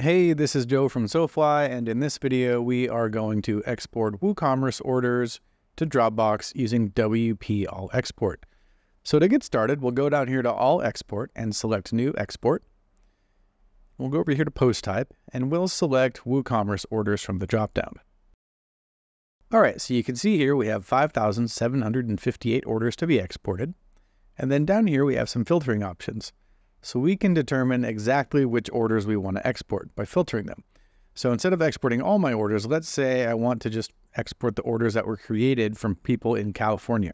Hey, this is Joe from SoFly, and in this video we are going to export WooCommerce orders to Dropbox using WP All Export. So to get started, we'll go down here to All Export and select New Export. We'll go over here to Post Type, and we'll select WooCommerce Orders from the dropdown. All right, so you can see here we have 5,758 orders to be exported. And then down here we have some filtering options. So we can determine exactly which orders we want to export by filtering them. So instead of exporting all my orders, let's say I want to just export the orders that were created from people in California.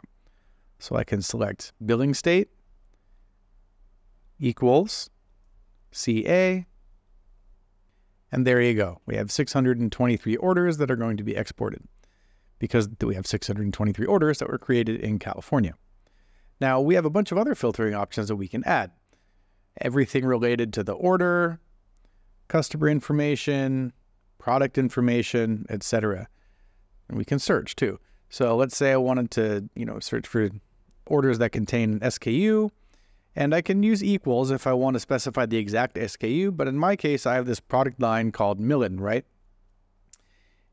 So I can select billing state equals CA. And there you go. We have 623 orders that are going to be exported because we have 623 orders that were created in California. Now we have a bunch of other filtering options that we can add. Everything related to the order, customer information, product information, etc. And we can search too. So let's say I wanted to, search for orders that contain an SKU, and I can use equals if I want to specify the exact SKU, but in my case, I have this product line called Millen, right?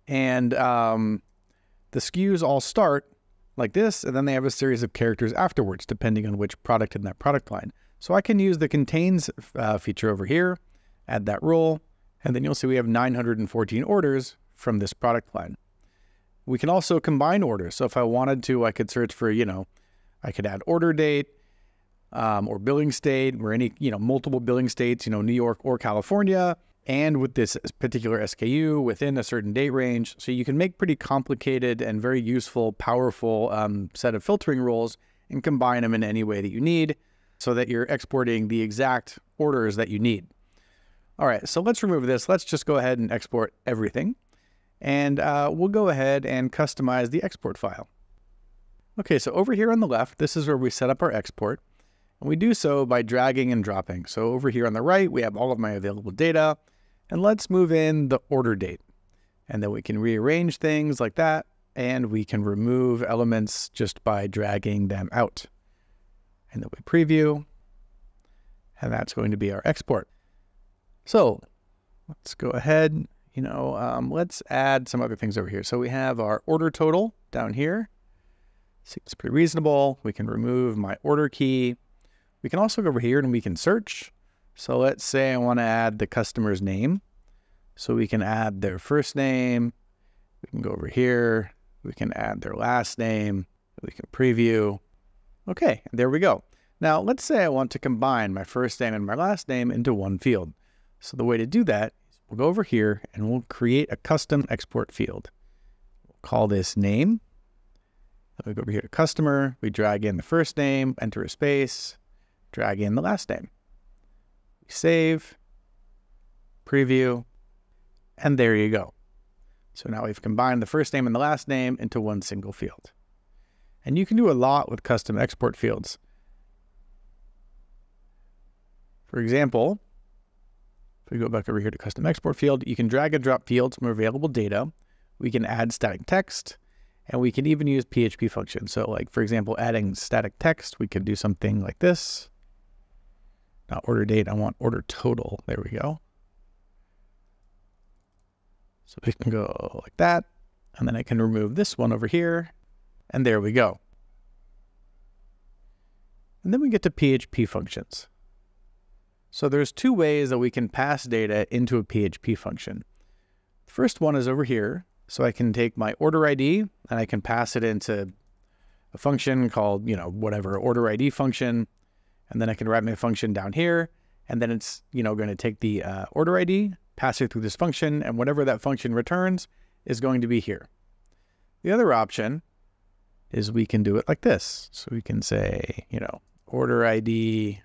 And the SKUs all start like this, and then they have a series of characters afterwards, depending on which product in that product line. So I can use the contains feature over here, add that rule, and then you'll see we have 914 orders from this product line. We can also combine orders. So if I wanted to, I could search for, I could add order date or billing state or any, multiple billing states, New York or California, and with this particular SKU within a certain date range. So you can make pretty complicated and very useful, powerful set of filtering rules and combine them in any way that you need, so that you're exporting the exact orders that you need. All right, so let's remove this. Let's just go ahead and export everything. And we'll go ahead and customize the export file. Okay, so over here on the left, this is where we set up our export. And we do so by dragging and dropping. So over here on the right, we have all of my available data. And let's move in the order date. And then we can rearrange things like that. And we can remove elements just by dragging them out. And then we preview, and that's going to be our export. So let's go ahead, let's add some other things over here. So we have our order total down here. Seems pretty reasonable. We can remove my order key. We can also go over here and we can search. So let's say I want to add the customer's name. So we can add their first name. We can go over here. We can add their last name. We can preview. Okay, there we go. Now, let's say I want to combine my first name and my last name into one field. So the way to do that is we'll go over here and we'll create a custom export field. We'll call this name. Then we go over here to customer. We drag in the first name, enter a space, drag in the last name. We save, preview, and there you go. So now we've combined the first name and the last name into one single field. And you can do a lot with custom export fields. For example, if we go back over here to custom export field, you can drag and drop fields from available data. We can add static text, and we can even use PHP functions. So like, for example, adding static text, we could do something like this. Not order date, I want order total. There we go. So we can go like that, and then I can remove this one over here. And there we go. And then we get to PHP functions. So there's two ways that we can pass data into a PHP function. The first one is over here. So I can take my order ID and I can pass it into a function called, whatever, order ID function. And then I can write my function down here. And then it's, going to take the order ID, pass it through this function, and whatever that function returns is going to be here. The other option is we can do it like this. So we can say, order ID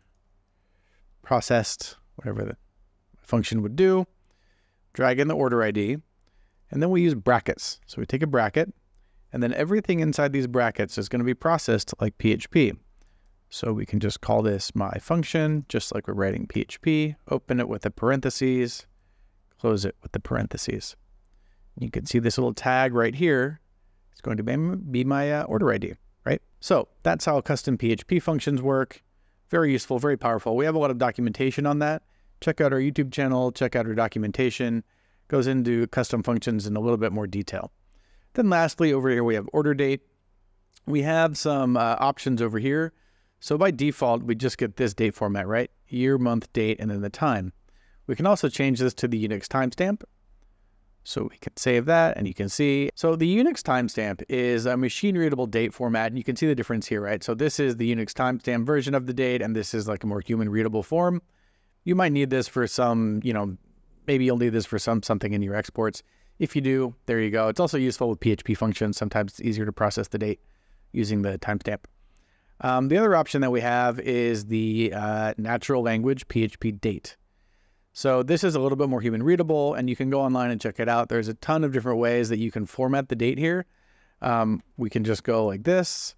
processed, whatever the function would do, drag in the order ID, and then we use brackets. So we take a bracket, and then everything inside these brackets is going to be processed like PHP. So we can just call this my function, just like we're writing PHP, open it with the parentheses, close it with the parentheses. You can see this little tag right here. It's going to be my order ID, right? So that's how custom PHP functions work. Very useful, very powerful. We have a lot of documentation on that. check out our YouTube channel, check out our documentation, goes into custom functions in a little bit more detail. Then lastly, over here, we have order date. We have some options over here. So by default, we just get this date format, right? Year, month, date, and then the time. We can also change this to the Unix timestamp. So we can save that and you can see. So the Unix timestamp is a machine readable date format. And you can see the difference here, right? So this is the Unix timestamp version of the date, and this is like a more human readable form. You might need this for some, maybe you'll need this for something in your exports. If you do, there you go. It's also useful with PHP functions. Sometimes it's easier to process the date using the timestamp. The other option that we have is the natural language PHP date. So this is a little bit more human readable, and you can go online and check it out. There's a ton of different ways that you can format the date here. We can just go like this,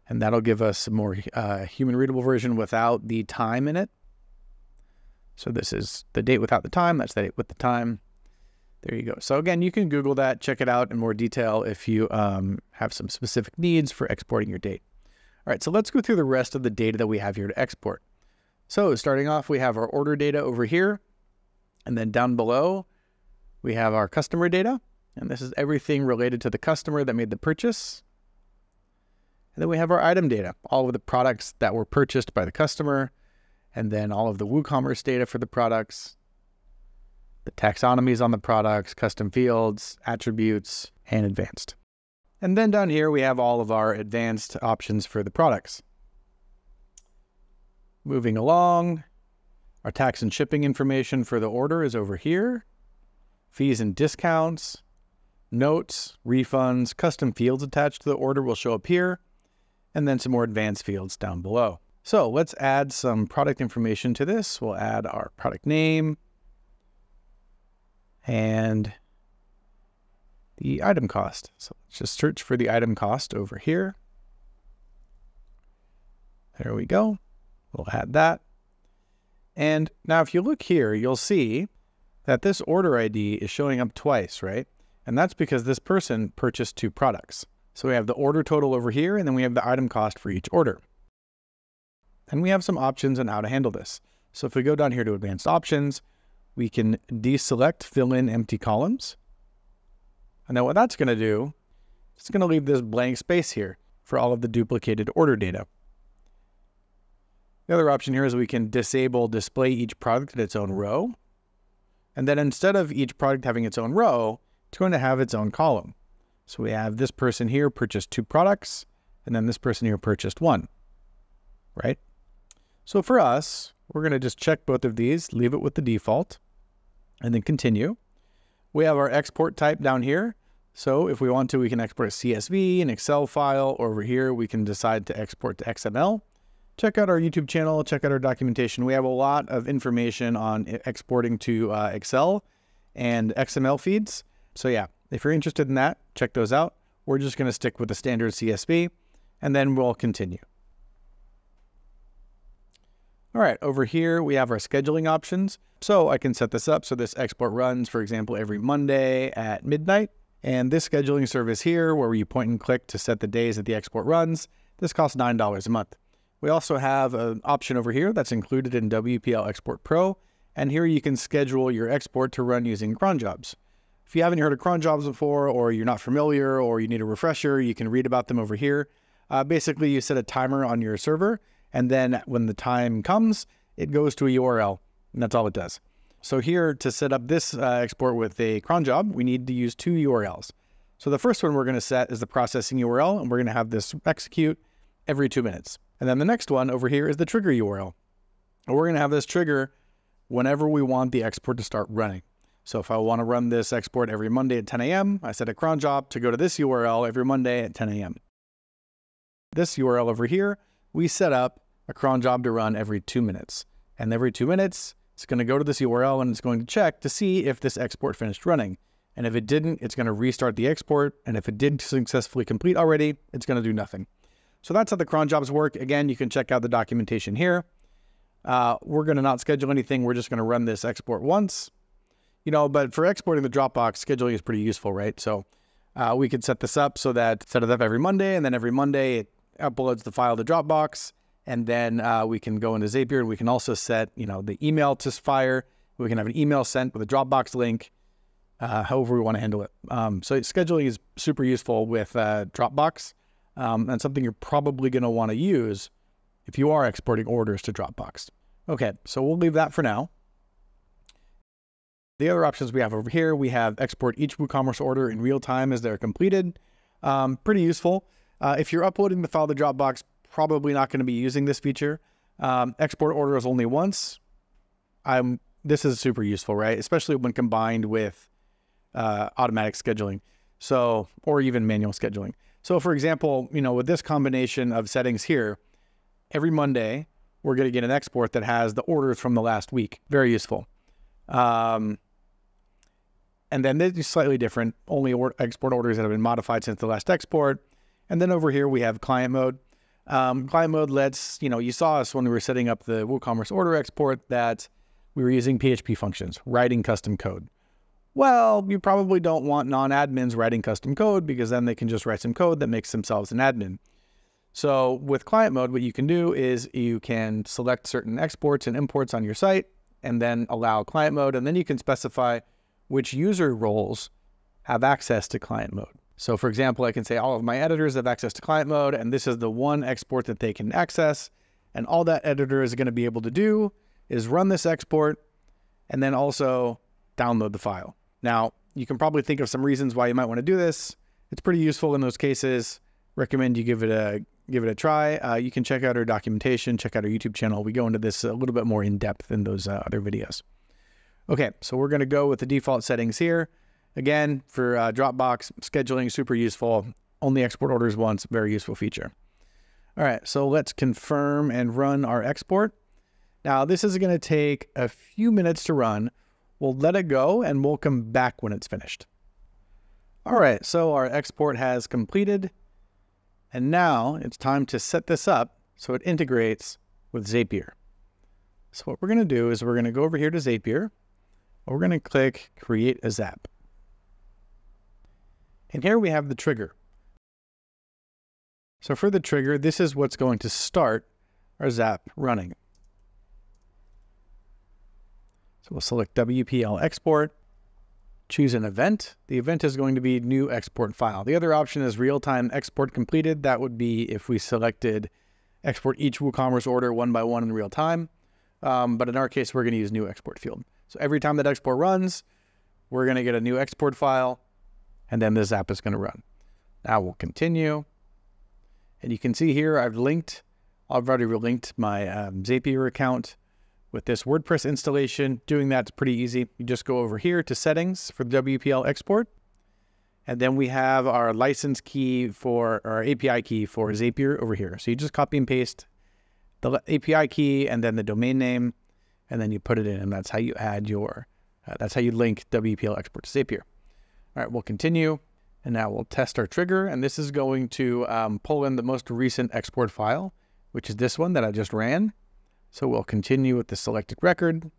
and that'll give us a more human readable version without the time in it. So this is the date without the time. That's the date with the time. There you go. So again, you can Google that, check it out in more detail if you have some specific needs for exporting your date. All right, so let's go through the rest of the data that we have here to export. So starting off, we have our order data over here, and then down below, we have our customer data, and this is everything related to the customer that made the purchase. And then we have our item data, all of the products that were purchased by the customer, and then all of the WooCommerce data for the products, the taxonomies on the products, custom fields, attributes, and advanced. And then down here, we have all of our advanced options for the products. Moving along, our tax and shipping information for the order is over here. Fees and discounts, notes, refunds, custom fields attached to the order will show up here, and then some more advanced fields down below. So let's add some product information to this. We'll add our product name and the item cost. So let's just search for the item cost over here. There we go. We'll add that. And now if you look here, you'll see that this order ID is showing up twice, right? And that's because this person purchased 2 products. So we have the order total over here, and then we have the item cost for each order. And we have some options on how to handle this. So if we go down here to advanced options, we can deselect fill in empty columns. And then what that's going to do, it's going to leave this blank space here for all of the duplicated order data. The other option here is we can disable display each product in its own row. And then instead of each product having its own row, it's going to have its own column. So we have this person here purchased 2 products, and then this person here purchased 1, right? So for us, we're going to just check both of these, leave it with the default, and then continue. We have our export type down here. So if we want to, we can export a CSV, an Excel file, or over here, we can decide to export to XML. Check out our YouTube channel, check out our documentation. We have a lot of information on exporting to Excel and XML feeds. So yeah, if you're interested in that, check those out. We're just going to stick with the standard CSV, and then we'll continue. All right, over here, we have our scheduling options. So I can set this up so this export runs, for example, every Monday at midnight. And this scheduling service here, where you point and click to set the days that the export runs, this costs $9 a month. We also have an option over here that's included in WPL Export Pro, and here you can schedule your export to run using cron jobs. If you haven't heard of cron jobs before, or you're not familiar, or you need a refresher, you can read about them over here. Basically, you set a timer on your server, and then when the time comes, it goes to a URL, and that's all it does. So here, to set up this export with a cron job, we need to use 2 URLs. So the first one we're going to set is the processing URL, and we're going to have this execute every 2 minutes. And then the next one over here is the trigger URL. And we're going to have this trigger whenever we want the export to start running. So if I want to run this export every Monday at 10 a.m., I set a cron job to go to this URL every Monday at 10 a.m. This URL over here, we set up a cron job to run every 2 minutes. And every 2 minutes, it's going to go to this URL and it's going to check to see if this export finished running. And if it didn't, it's going to restart the export. And if it did successfully complete already, it's going to do nothing. So that's how the cron jobs work. Again, you can check out the documentation here. We're going to not schedule anything. We're just going to run this export once. But for exporting the Dropbox, scheduling is pretty useful, right? So we could set this up so that set it up every Monday, and then every Monday it uploads the file to Dropbox, And then we can go into Zapier and we can also set, the email to fire. We can have an email sent with a Dropbox link, however we want to handle it. So scheduling is super useful with Dropbox, and something you're probably going to want to use if you are exporting orders to Dropbox. Okay, so we'll leave that for now. The other options we have over here, we have export each WooCommerce order in real time as they're completed. Pretty useful. If you're uploading the file to Dropbox, probably not going to be using this feature. Export orders only once. This is super useful, right? Especially when combined with automatic scheduling, or even manual scheduling. So for example, with this combination of settings here, every Monday, we're going to get an export that has the orders from the last week. Very useful. And then this is slightly different, only export orders that have been modified since the last export. And then over here, we have client mode. Client mode lets, you saw us when we were setting up the WooCommerce order export that we were using PHP functions, writing custom code. Well, you probably don't want non-admins writing custom code because then they can just write some code that makes themselves an admin. So with client mode, what you can do is you can select certain exports and imports on your site and then allow client mode. And then you can specify which user roles have access to client mode. So for example, I can say all of my editors have access to client mode, and this is the one export that they can access. And all that editor is going to be able to do is run this export and then also download the file. Now, you can probably think of some reasons why you might want to do this. It's pretty useful in those cases. Recommend you give it a try. You can check out our documentation, check out our YouTube channel. We go into this a little bit more in depth in those other videos. Okay, so we're going to go with the default settings here. Again, for Dropbox, scheduling, super useful. Only export orders once, very useful feature. All right, so let's confirm and run our export. Now, this is going to take a few minutes to run. We'll let it go, and we'll come back when it's finished. All right, so our export has completed. And now it's time to set this up so it integrates with Zapier. So what we're going to do is we're going to go over here to Zapier. We're going to click Create a Zap. And here we have the trigger. So for the trigger, this is what's going to start our Zap running. So we'll select WPL Export, choose an event. The event is going to be new export file. The other option is real-time export completed. That would be if we selected export each WooCommerce order one by one in real time. But in our case, we're going to use new export field. So every time that export runs, we're going to get a new export file, and then this app is going to run. Now we'll continue. And you can see here, I've already linked my Zapier account with this WordPress installation. Doing that's pretty easy. You just go over here to settings for the WPL export. And then we have our license key for our API key for Zapier over here. So you just copy and paste the API key and then the domain name, and then you put it in, and that's how you add that's how you link WPL export to Zapier. All right, we'll continue. And now we'll test our trigger, and this is going to pull in the most recent export file, which is this one that I just ran. So we'll continue with the selected record.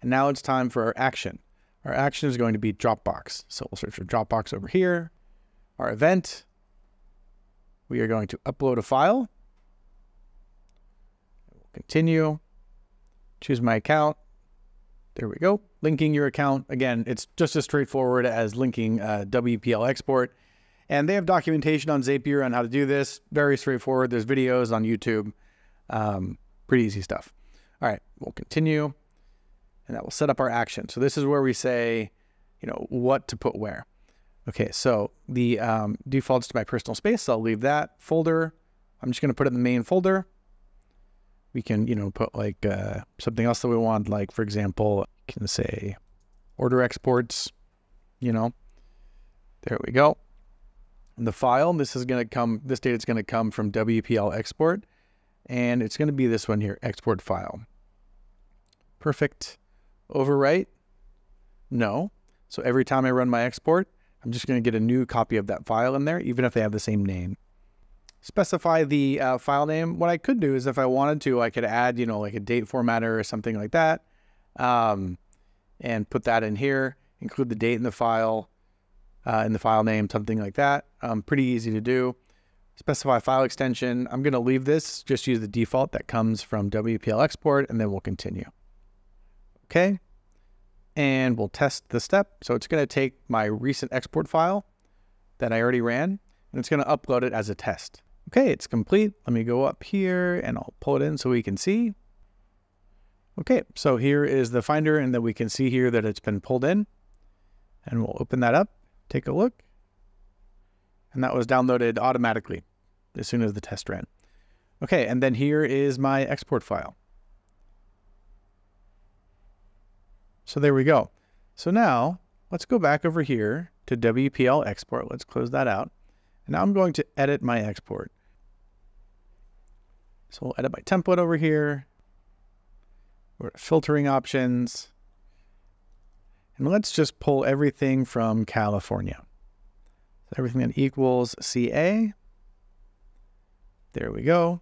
And now it's time for our action. Our action is going to be Dropbox. So we'll search for Dropbox over here. Our event, we are going to upload a file. We'll continue. Choose my account. There we go. Linking your account. Again, it's just as straightforward as linking WPL export. And they have documentation on Zapier on how to do this. Very straightforward. There's videos on YouTube. Pretty easy stuff. All right, we'll continue. And that will set up our action. So this is where we say, what to put where. Okay, so the defaults to my personal space. So I'll leave that folder. I'm just going to put it in the main folder. We can, put like something else that we want, like, for example, you can say order exports, There we go. And the file, this data is going to come from WPL export, and it's going to be this one here, export file. Perfect. Overwrite? No. So every time I run my export, I'm just going to get a new copy of that file in there, even if they have the same name. Specify the file name. What I could do is if I wanted to, I could add, like a date formatter or something like that, and put that in here, include the date in the file name, something like that. Pretty easy to do. specify file extension. I'm going to leave this, just use the default that comes from WPL export, and then we'll continue. Okay. And we'll test the step. So it's going to take my recent export file that I already ran, and it's going to upload it as a test. Okay, it's complete. Let me go up here and I'll pull it in so we can see. Okay, so here is the Finder, and then we can see here that it's been pulled in. And we'll open that up, take a look. And that was downloaded automatically as soon as the test ran. Okay, and then here is my export file. So there we go. So now let's go back over here to WPL export. Let's close that out. And now I'm going to edit my export. So we'll edit my template over here. Go to filtering options. And let's just pull everything from California. So everything that equals CA. There we go.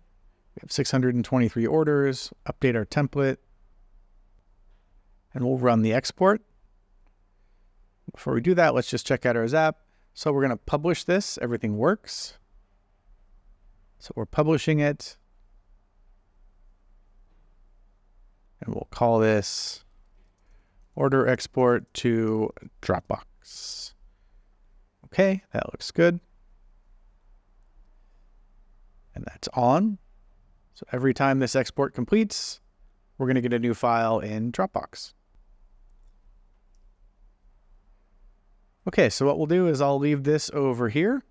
We have 623 orders. Update our template. And we'll run the export. Before we do that, let's just check out our Zap. So we're going to publish this. Everything works. So we're publishing it. And we'll call this order export to Dropbox. Okay, that looks good. And that's on. So every time this export completes, we're going to get a new file in Dropbox. Okay, so what we'll do is I'll leave this over here.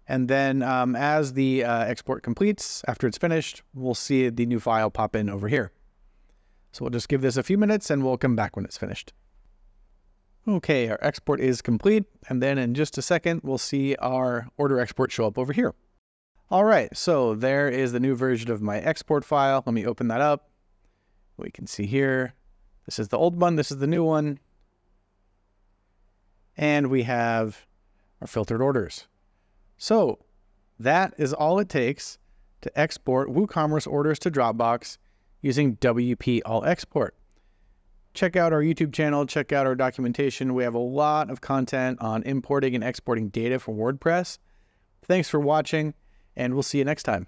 And then as the export completes, after it's finished, we'll see the new file pop in over here. So we'll just give this a few minutes and we'll come back when it's finished. Okay, our export is complete. And then in just a second, we'll see our order export show up over here. All right, so there is the new version of my export file. Let me open that up. We can see here, this is the old one, this is the new one. And we have our filtered orders. So that is all it takes to export WooCommerce orders to Dropbox using WP All Export. Check out our YouTube channel, check out our documentation. We have a lot of content on importing and exporting data from WordPress. Thanks for watching, and we'll see you next time.